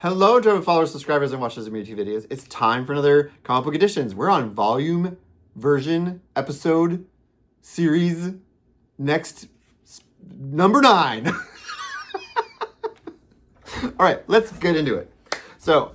Hello to followers, subscribers, and watchers of my YouTube videos. It's time for another comic book editions. We're on volume, version, episode, series, next, number 9. All right, let's get into it. So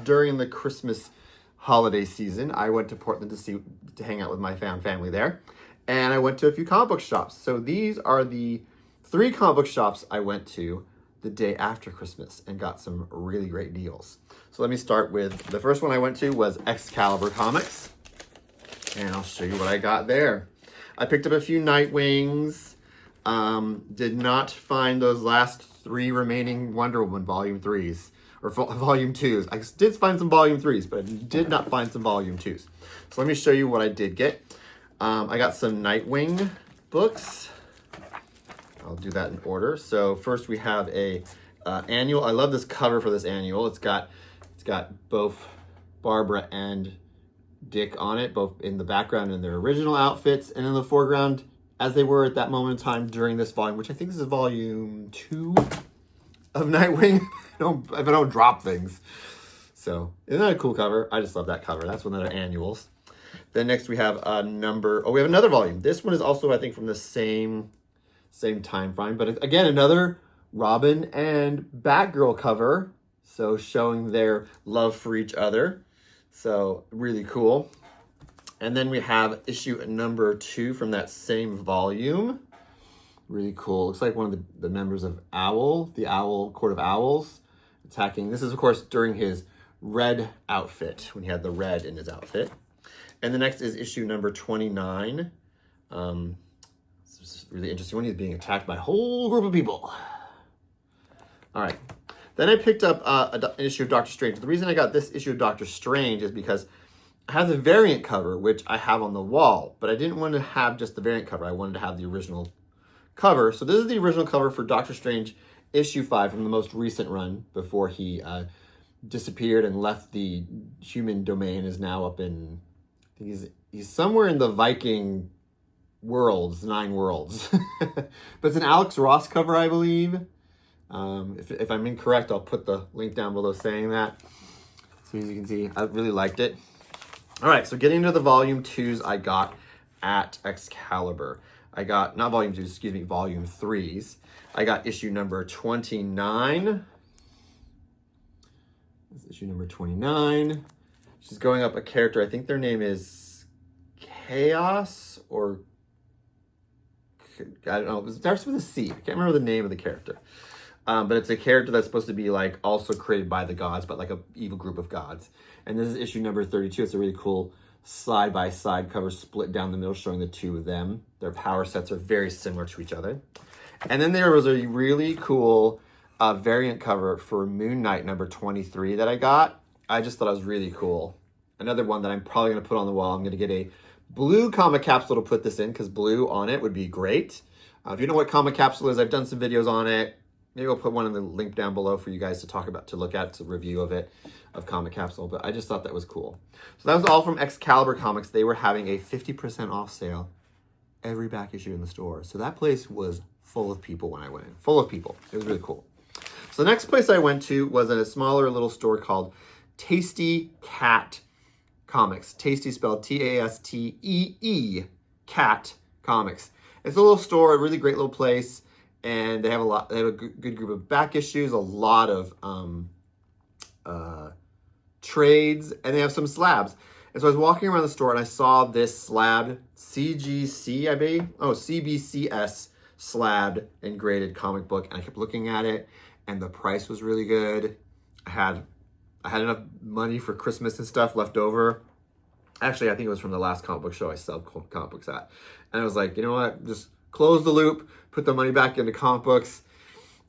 during the Christmas holiday season, I went to Portland to hang out with my family there. And I went to a few comic book shops. So these are the 3 comic book shops I went to the day after Christmas and got some really great deals. So let me start with, the first one I went to was Excalibur Comics. And I'll show you what I got there. I picked up a few Nightwings. Did not find those last 3 remaining Wonder Woman Volume 3s. Or Volume 2s. I did find some Volume 3s, but I did not find some Volume 2s. So let me show you what I did get. I got some Nightwing books. I'll do that in order. So first we have a annual. I love this cover for this annual. It's got both Barbara and Dick on it, both in the background in their original outfits and in the foreground as they were at that moment in time during this volume, which I think this is volume 2 of Nightwing. If I don't drop things. So isn't that a cool cover? I just love that cover. That's one of their annuals. Then next we have we have another volume. This one is also, I think, from the same time frame, but again, another Robin and Batgirl cover, so showing their love for each other. So really cool. And then we have issue number 2 from that same volume. Really cool. Looks like one of the members of the Owl Court of Owls attacking. This is, of course, during his red outfit, when he had the red in his outfit. And the next is issue number 29. This is really interesting one. He's being attacked by a whole group of people. All right. Then I picked up an issue of Doctor Strange. The reason I got this issue of Doctor Strange is because I have the variant cover, which I have on the wall, but I didn't want to have just the variant cover. I wanted to have the original cover. So this is the original cover for Doctor Strange issue 5 from the most recent run before he disappeared and left the human domain. Is now up in, I think he's somewhere in the Viking worlds, 9 worlds. But it's an Alex Ross cover, I believe. If I'm incorrect, I'll put the link down below saying that. So as you can see, I really liked it. All right, so getting into the volume 2s I got at Excalibur. I got, not volume 2s, excuse me, volume 3s. I got issue number 29. This is issue number 29. She's going up a character, I think their name is Chaos or I don't know, it starts with a C. I can't remember the name of the character. But it's a character that's supposed to be like also created by the gods, but like a evil group of gods. And this is issue number 32. It's a really cool side-by-side cover split down the middle showing the 2 of them. Their power sets are very similar to each other. And then there was a really cool variant cover for Moon Knight number 23 that I got. I just thought it was really cool. Another one that I'm probably going to put on the wall. I'm going to get a blue comic capsule to put this in because blue on it would be great. If you know what comic capsule is, I've done some videos on it. Maybe I'll put one in the link down below for you guys to look at. It's a review of it, of comic capsule. But I just thought that was cool. So that was all from Excalibur Comics. They were having a 50% off sale every back issue in the store. So that place was full of people when I went in. Full of people. It was really cool. So the next place I went to was at a smaller little store called Tastee Comics. Tastee spelled T-A-S-T-E-E, Cat Comics. It's a little store, a really great little place, and they have a good group of back issues, a lot of trades, and they have some slabs. And so I was walking around the store and I saw this slab, CBCS slabbed and graded comic book, and I kept looking at it, and the price was really good. I had enough money for Christmas and stuff left over. Actually, I think it was from the last comic book show I sell comic books at. And I was like, you know what? Just close the loop, put the money back into comic books.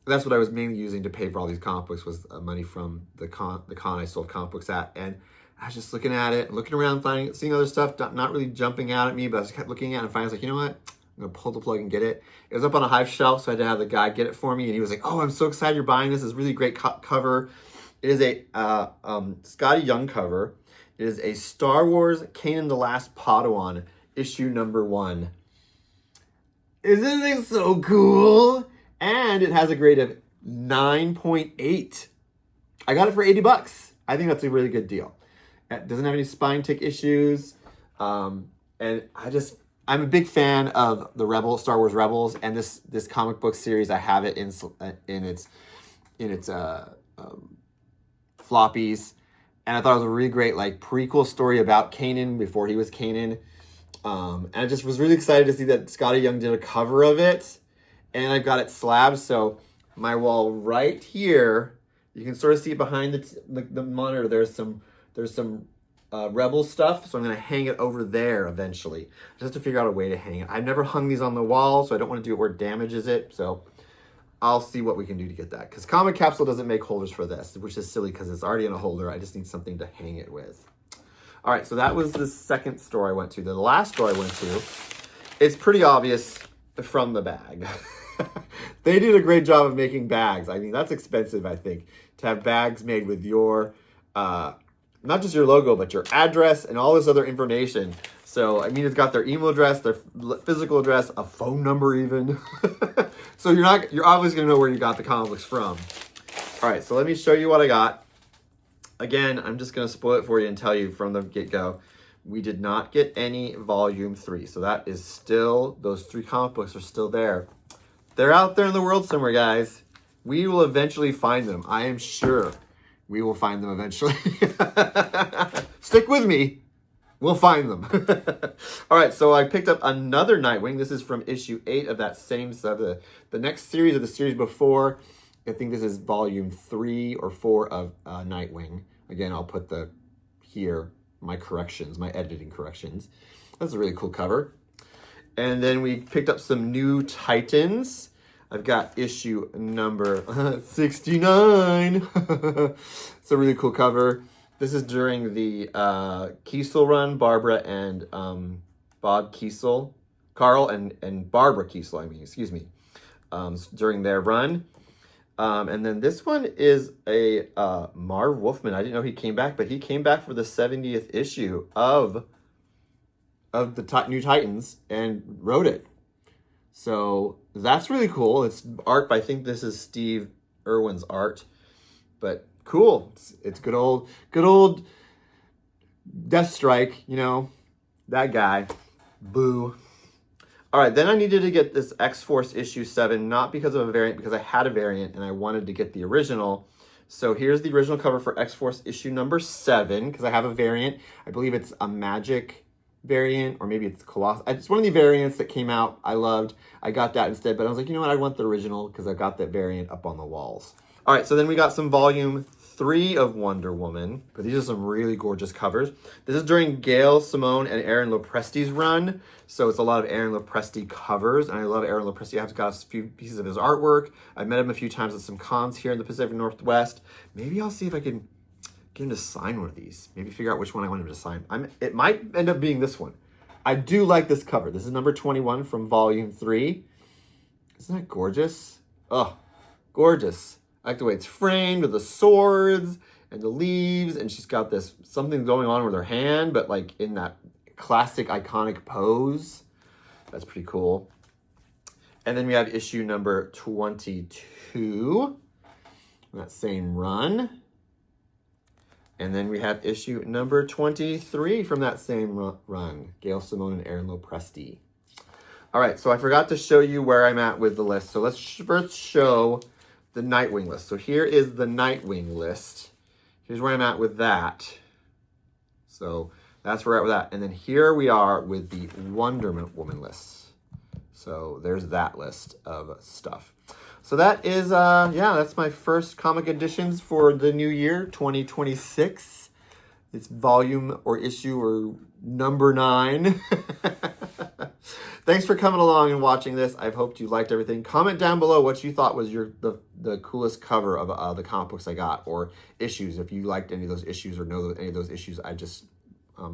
That's what I was mainly using to pay for all these comic books, was money from the con I sold comic books at. And I was just looking at it, looking around, seeing other stuff, not really jumping out at me, but I was kept looking at it and finally I was like, you know what? I'm going to pull the plug and get it. It was up on a high shelf, so I had to have the guy get it for me. And he was like, oh, I'm so excited you're buying this. It's a really great cover. It is a Scotty Young cover. It is a Star Wars Kanan the Last Padawan issue number 1. Isn't it so cool? And it has a grade of 9.8 I got it for 80 bucks. I think that's a really good deal. It doesn't have any spine tick issues. And I'm a big fan of the Star Wars Rebels, and this comic book series. I have it in its floppies, and I thought it was a really great like prequel story about Kanan before he was Kanan. And I just was really excited to see that Scotty Young did a cover of it, and I've got it slabbed. So my wall right here, you can sort of see behind the monitor. There's some Rebel stuff, so I'm going to hang it over there eventually. Just to figure out a way to hang it. I've never hung these on the wall, so I don't want to do it where it damages it. So I'll see what we can do to get that. Because Comic Capsule doesn't make holders for this, which is silly because it's already in a holder. I just need something to hang it with. All right, so that was the second store I went to. The last store I went to, it's pretty obvious from the bag. They did a great job of making bags. I mean, that's expensive, I think, to have bags made with your, not just your logo, but your address and all this other information. So, I mean, it's got their email address, their physical address, a phone number even. So you're obviously going to know where you got the comic books from. All right, so let me show you what I got. Again, I'm just going to spoil it for you and tell you from the get-go, we did not get any volume 3. So that is still, those 3 comic books are still there. They're out there in the world somewhere, guys. We will eventually find them. I am sure we will find them eventually. Stick with me. We'll find them. All right, so I picked up another Nightwing. This is from issue 8 of that same sub. The next series of the series before, I think this is volume 3 or 4 of Nightwing. Again, I'll put my corrections, my editing corrections. That's a really cool cover. And then we picked up some new Titans. I've got issue number 69. It's a really cool cover. This is during the Kiesel run, Barbara and Bob Kiesel, Carl and Barbara Kiesel, during their run. And then this one is a Marv Wolfman. I didn't know he came back, but he came back for the 70th issue of the New Titans and wrote it. So that's really cool. It's art, I think this is Steve Irwin's art, but cool. It's good old Deathstrike, you know, that guy. Boo. All right, then I needed to get this X-Force issue 7, not because of a variant, because I had a variant and I wanted to get the original. So here's the original cover for X-Force issue number 7, because I have a variant. I believe it's a Magic variant, or maybe it's Colossus. It's one of the variants that came out I loved. I got that instead, but I was like, you know what? I want the original because I got that variant up on the walls. All right, so then we got some volume 3 of Wonder Woman, but these are some really gorgeous covers. This is during Gail Simone and Aaron Lopresti's run, so it's a lot of Aaron Lopresti covers, and I love Aaron Lopresti. I've got a few pieces of his artwork. I've met him a few times at some cons here in the Pacific Northwest. Maybe I'll see if I can get him to sign one of these. Maybe figure out which one I want him to sign. It might end up being this one. I do like this cover. This is number 21 from volume 3. Isn't that gorgeous? Oh, gorgeous. I like the way it's framed with the swords and the leaves, and she's got this something going on with her hand, but like in that classic iconic pose. That's pretty cool. And then we have issue number 22, that same run. And then we have issue number 23 from that same run, Gail Simone and Aaron Lopresti. All right, so I forgot to show you where I'm at with the list. So let's first show the Nightwing list. So here is the Nightwing list. Here's where I'm at with that. So that's where we're at with that. And then here we are with the Wonder Woman list. So there's that list of stuff. So that is, that's my first comic editions for the new year, 2026. It's volume or issue or number 9. Thanks for coming along and watching this. I hope you liked everything. Comment down below what you thought was the coolest cover of the comic books I got, or issues, if you liked any of those issues or know any of those issues I just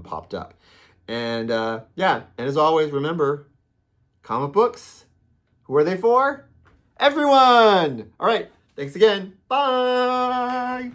popped up. And and as always, remember, comic books, who are they for? Everyone! All right, thanks again. Bye!